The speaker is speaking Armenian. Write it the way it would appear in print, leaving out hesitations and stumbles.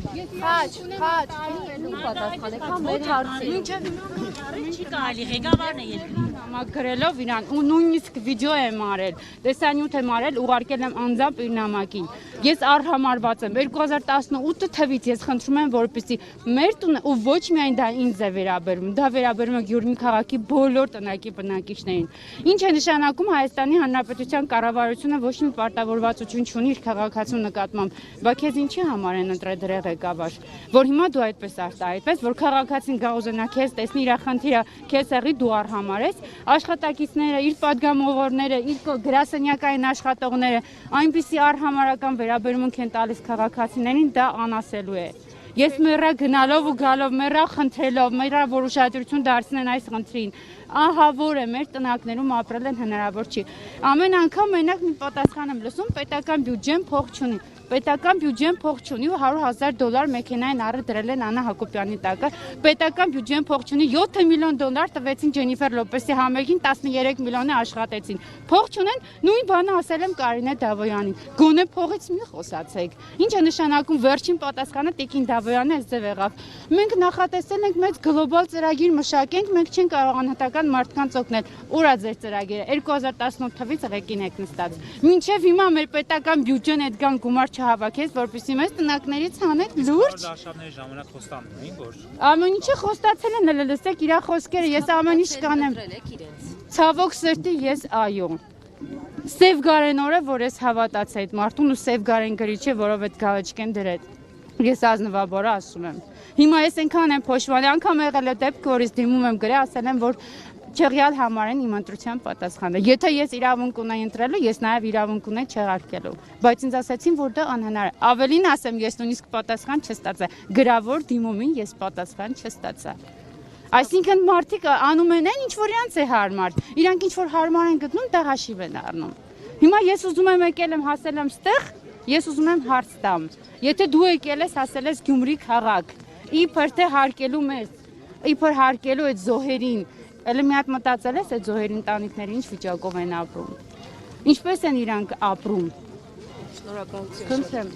Խաչ, պատասխանեք, հա մեր հարցին։ Չի կարելի, ղեկավարն է երկրի։ Գրելով իրան ու նույնիսկ վիդեո եմ արել, տեսանյութ եմ արել, ուղարկել եմ անձամբ իր նամակին։ Ես արհամարված եմ 2018 թվից ես խնդրում եմ, որպեսզի մեր տունը ու ոչ միայն դա ինձ է վերաբերում, դա վերաբերում է Գյումրի քաղաքի բոլոր տնակի բնակիչներին։ Ինչ է նշանակում Հայաստանի Հանրապետության կառավարությունը ոչ մի պարտավորվածություն չունի իր քաղաքացու նկատմամբ, բայց քեզ ինչի համար են ընտրել դրե ղեկավար, որ հիմա դու այդպես արտահայտվես, որ քաղաքացին գա ուզենա քեզ տեսնի իր խնդիրը, քեզ եղի դու արհամարես, աշխատակիցները, իր падգամավորները, իր գրասենյակային աշխատողները այնպիսի արհամարական վերաբերմունք են տալիս քաղաքացիներին, դա անասելու է։ Ես մեռա գնալով ու գալով, մեռա խնդրելով, մեռա որ ուշադրություն դարձնեն այս խնդրին։ Ահա որ է մեր տնակներում ապրել են հնարավոր չի։ Ամեն անգամ մենակ մի պատասխան եմ լսում, պետական բյուջեն փող չունի։ Պետական բյուջեն փող չունի ու $100,000 մեքենային առը դրել են Աննա Հակոբյանի տակը։ Պետական բյուջեն փող չունի, $7 միլիոն տվեցին Ջենիֆեր Լոպեսի համերգին, 13 միլիոնի աշխատեցին։ Փող չունեն, նույն բանը ասել եմ Կարինե Դավոյանին։ Գոնե փողից մի խոսացեք։ Ինչ է նշանակում վերջին պատասխանը Տիկին Դավոյանը այսձև եղավ։ Մենք նախատեսել ենք մեծ գլոբալ ծրագիր մշակենք, մենք չենք կարող անհատական մարդկանց օգնել։ Ուր է ձեր ծրագիրը 2018 թվից ղեկին եք նստած։ Մինչև հիմա մեր պետական բյուջեն այդքան գումար չհավաքեց, որպեսզի մեզ տնակներից հանեք լուրջ։ Դաշարների ժամանակ խոստանում էին, որ ամեն ինչը խոստացել են, լսեք իր խոսքերը, ես ամեն ինչ կանեմ։ Ցավոք սրտի ես այո։ Սև Գարենորը, որ ես հավատացի այդ մարդուն ու Սև Գարեն գրիչ է, որով այդ գալաչկեն դրել։ Ես ազնվաբորը ասում եմ։ Հիմա ես այնքան եմ փոշմանի, անգամ եղել է դեպք, որ ես դիմում եմ գրել, ասել եմ, որ չեղյալ համար են իմ ընտրության պատասխանը։ Եթե ես իրավունք ունեի ընտրելու, ես նաև իրավունք ունեի չեղարկելու։ Բայց ինձ ասացին, որ դա անհնար է։ Ավելին ասեմ, ես նույնիսկ պատասխան չստացա։ Գրավոր դիմումին ես պատասխան չստացա։ Այսինքն մարդիկ անում են այն, ինչ որ իրանց է հարմար։ Իրանք ինչ որ հարմար են գտնում, դա հաշիվ են առնում։ Հիմա ես ուզում եմ եկել եմ հասել եմ ստեղ, ես ուզում եմ հարց տամ։ Եթե դու եկել ես հասել ես Գյումրի քաղաք, իբր թե հարկելու մեզ, իբր հարկելու այդ զոհերին, Էլի մի հատ մտածել ես այդ զոհերի ընտանիքները ինչ վիճակով են ապրում։ Ինչպես են իրանք ապրում։ Շնորհակալություն։ Խնդրեմ։